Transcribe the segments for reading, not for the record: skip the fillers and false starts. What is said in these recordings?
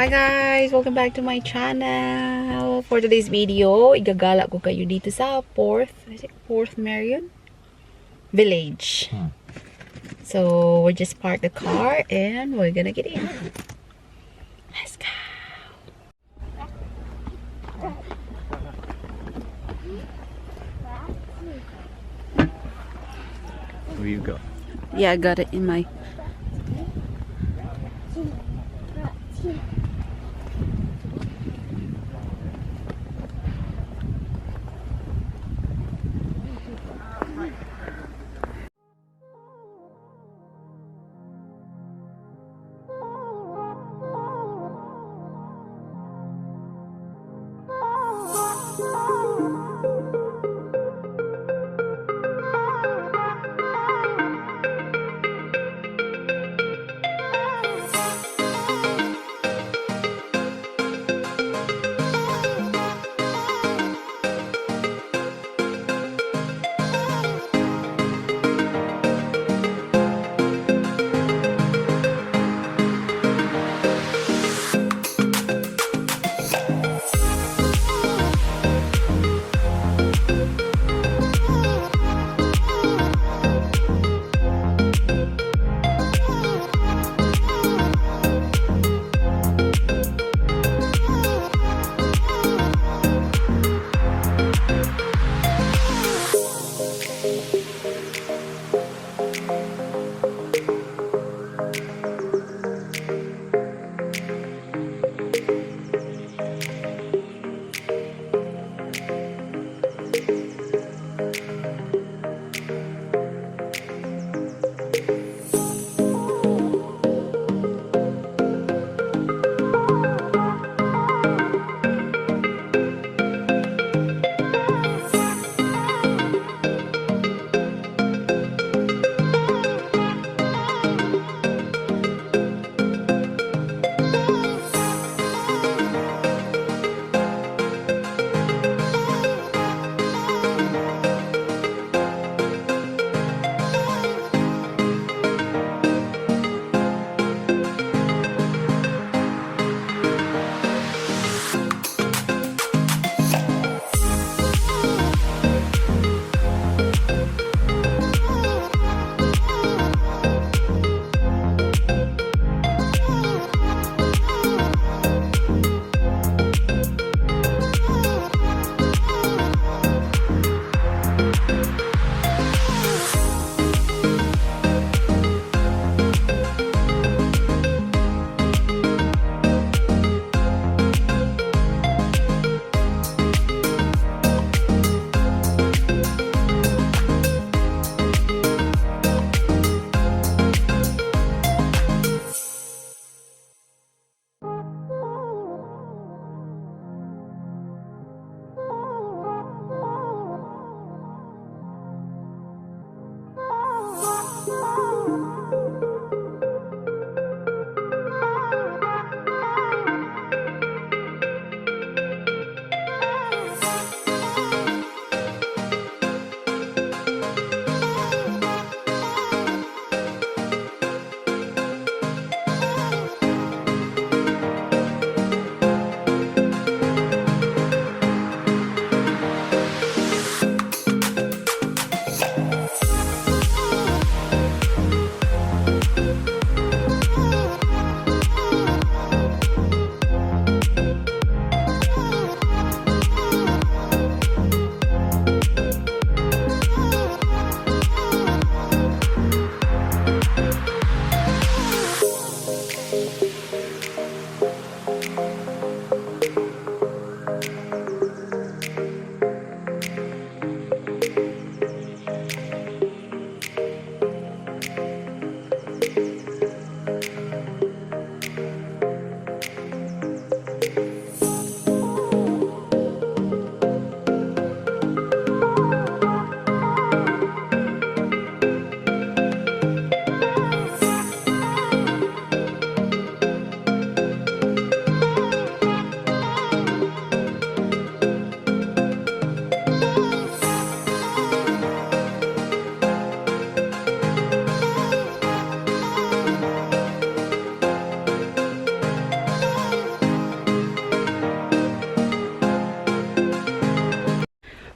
Hi guys! Welcome back to my channel. For today's video, igagala ko kayo dito sa Portmeirion village. So, we just parked the car and we're gonna get in. Let's go! Where you go? Yeah, I got it in my...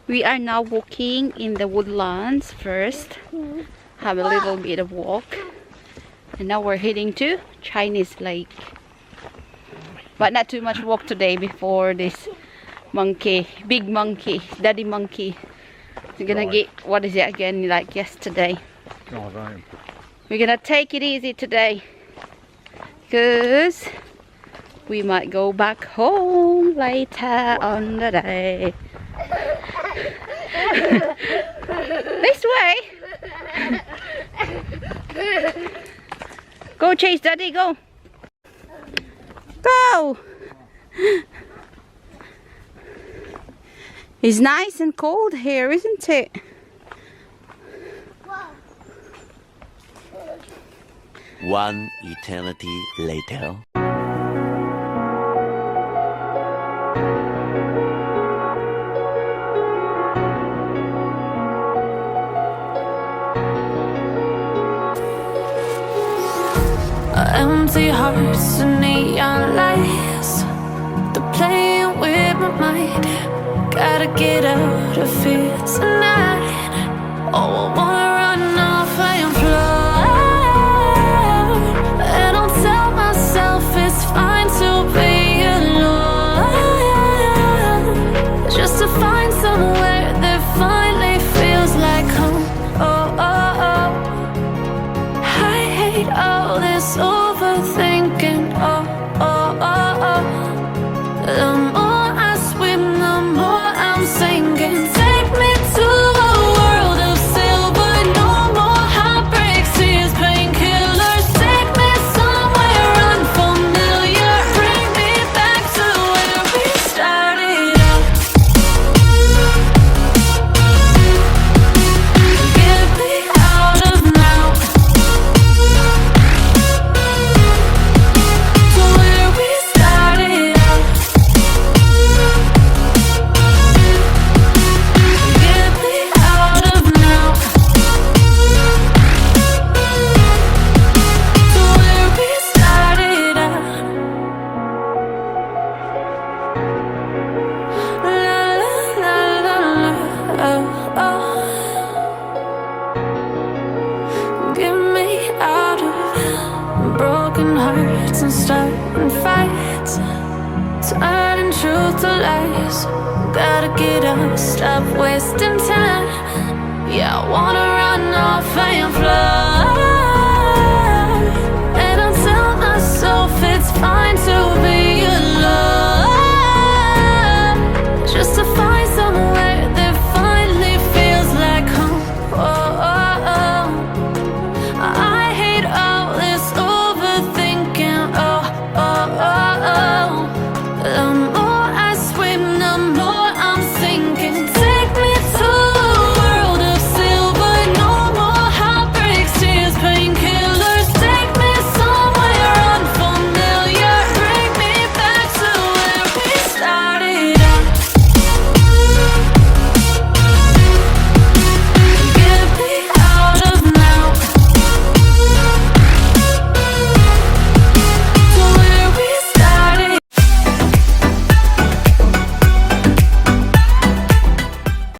We are now walking in the woodlands first. Have a little bit of walk. And now we're heading to Chinese Lake. But not too much walk today before this monkey, big monkey, daddy monkey. We're gonna get, what is it again, like yesterday. We're gonna take it easy today. Because we might go back home later on the day. This way. Go chase daddy, go. Go. It's nice and cold here, isn't it? One eternity later. Empty hearts and neon lights, they're playing with my mind. Gotta get out of here tonight. Oh, I wanna run off and fly. And I'll tell myself it's fine to be alone, just to find somewhere that finally feels like home. Oh, oh, oh. I hate all this overthinking. Oh, oh, oh, oh. The more I swim, the more I'm sinking. Take me to a world of silver. No more heartbreaks, tears, painkillers. Take me somewhere unfamiliar. Bring me back to where we started out. Get me out of now. To where we started out. Get me out of now. To where we started out. La la la la la. Oh, oh. Get me out of broken hearts and starting fights, turning truth to lies. Gotta get up, stop wasting time. Yeah, I wanna run off and fly.